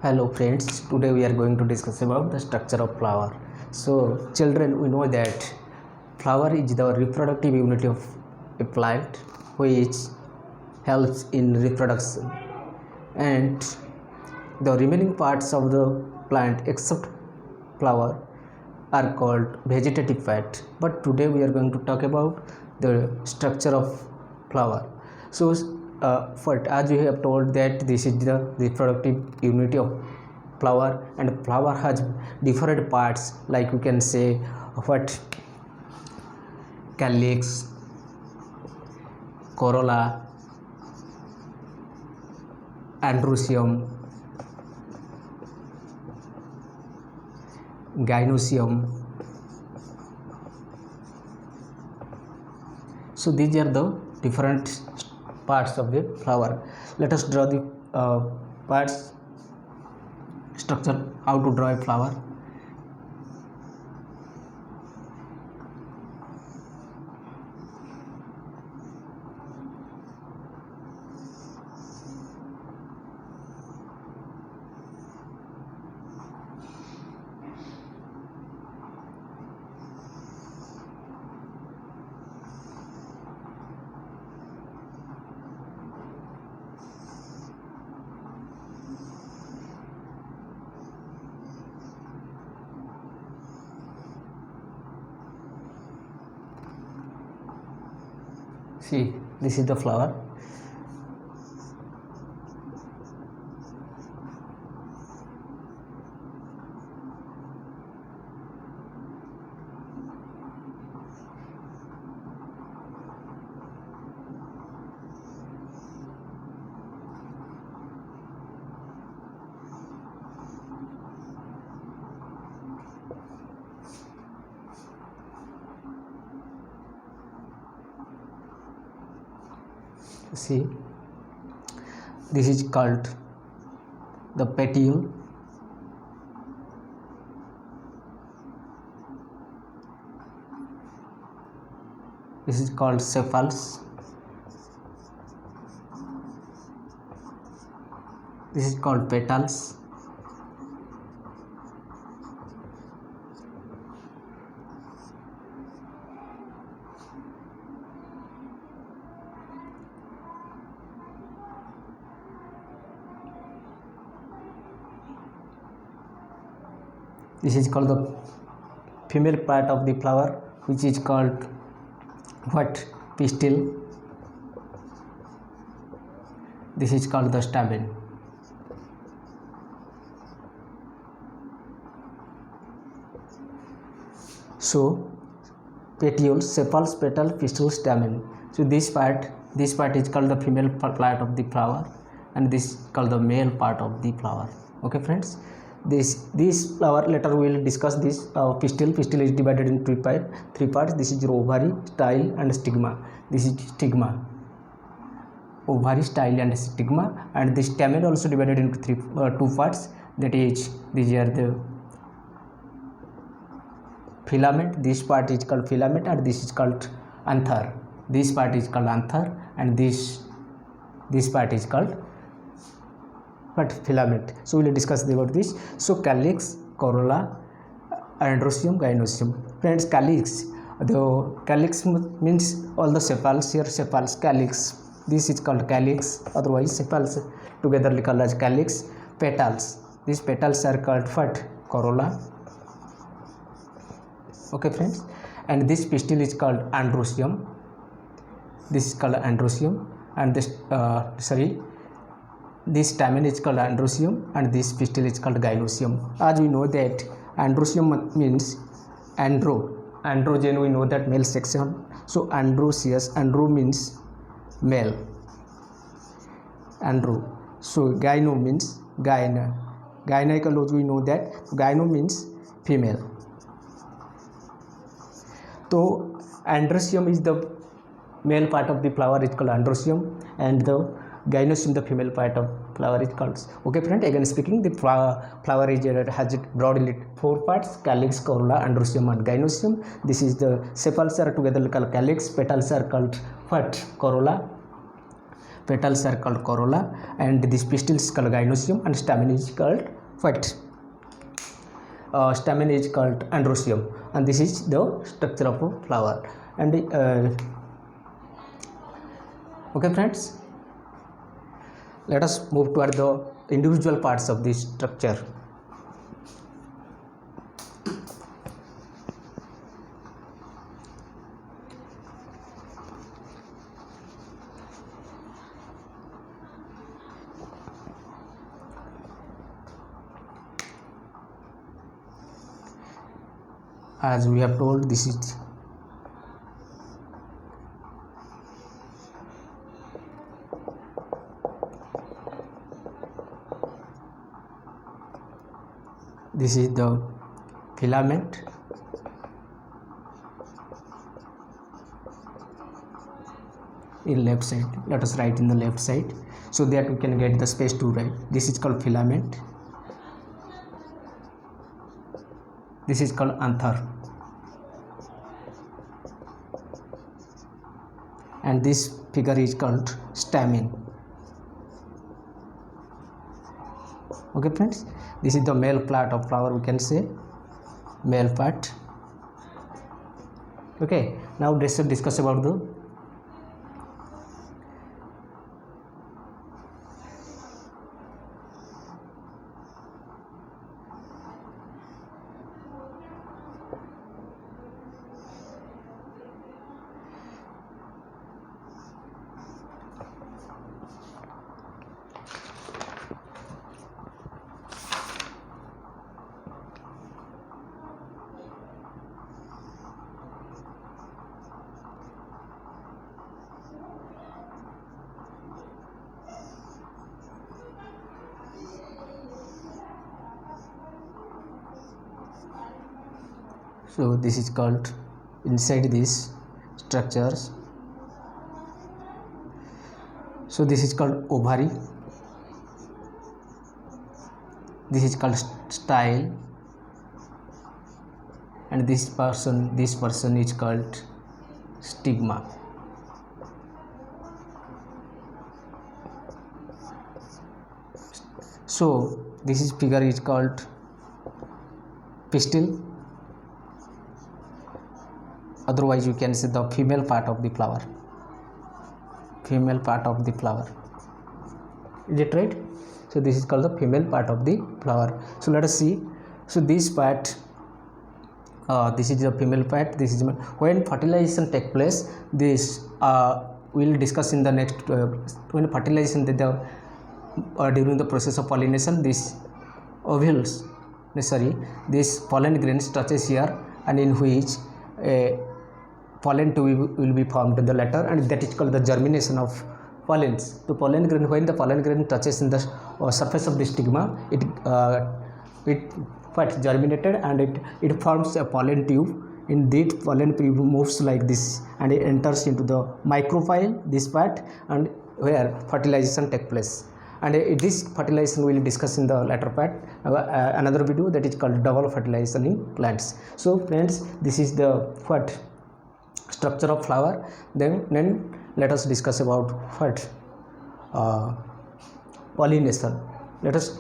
Hello friends, today we are going to discuss about the structure of flower. So children, we know that flower is the reproductive unit of a plant which helps in reproduction, and the remaining parts of the plant except flower are called vegetative part. But today we are going to talk about the structure of flower. So first, as we have told that this is the reproductive unit of flower, and flower has different parts, like we can say what calyx, corolla, androecium, gynoecium. So these are the different parts of the flower. Let us draw the parts structure, how to draw a flower. See, this is the flower. See, this is called the petiole. This is called sepals. This is called petals. This is called the female part of the flower, which is called what? Pistil. This is called the stamen. So petiole, sepals, petal, pistil, stamen. So this part is called the female part of the flower, and this is called the male part of the flower. Okay friends, this flower, later we will discuss this. Pistil is divided in three parts. This is your ovary, style, and stigma. This is stigma, ovary, style, and stigma. And this stamen also divided into two parts, that is, these are the filament. This part is called filament, and this is called anther. This part is called anther, and this part is called what? Filament. So we will discuss about this. So calyx, corolla, androecium, gynoecium. Friends, calyx, the calyx means all the sepals. Here sepals, calyx, this is called calyx, otherwise sepals together called as calyx. Petals, these petals are called what? Corolla. Okay friends, and this pistil is called androecium. This is called androecium, and this stamen is called androecium, and this pistil is called gynoecium. As we know that androecium means androgen, we know that male section. So androecious, andro means male, andro. So gyno means gynecology, we know that gyno means female. So androecium is the male part of the flower, is called androecium, and the gynoecium, the female part of flower, is called. Okay friend, again speaking, the flower is has broadly four parts: calyx, corolla, androecium, and gynoecium. This is the sepals are together called calyx, petals are called what? Corolla, petals are called corolla, and this pistil is called gynoecium, and stamen is called what? Stamen is called androecium, and this is the structure of a flower. And okay friends, let us move toward the individual parts of this structure. As we have told, this is the filament, in left side. Let us write in the left side so that we can get the space to write. This is called filament, this is called anther, and this figure is called stamen. Okay friends, this is the male part of flower, we can say male part. Okay, now let's discuss about the so this is called inside these structures. So this is called ovary, this is called style, and this person is called stigma. So this figure is called pistil, otherwise you can say the female part of the flower, female part of the flower. Is it right? So this is called the female part of the flower. So let us see. So this part, this is the female part, this is when fertilization take place. This we will discuss in the next when fertilization during the process of pollination, this ovules, this pollen grains touches here, and in which a pollen tube will be formed in the latter, and that is called the germination of pollens. The pollen grain, when the pollen grain touches in the surface of the stigma, it germinated, and it forms a pollen tube. In that pollen tube moves like this, and it enters into the micropyle, this part, and where fertilization take place. And this fertilization we will discuss in the latter part, another video, that is called double fertilization in plants. So friends, this is the structure of flower. Then let us discuss about pollination. Let us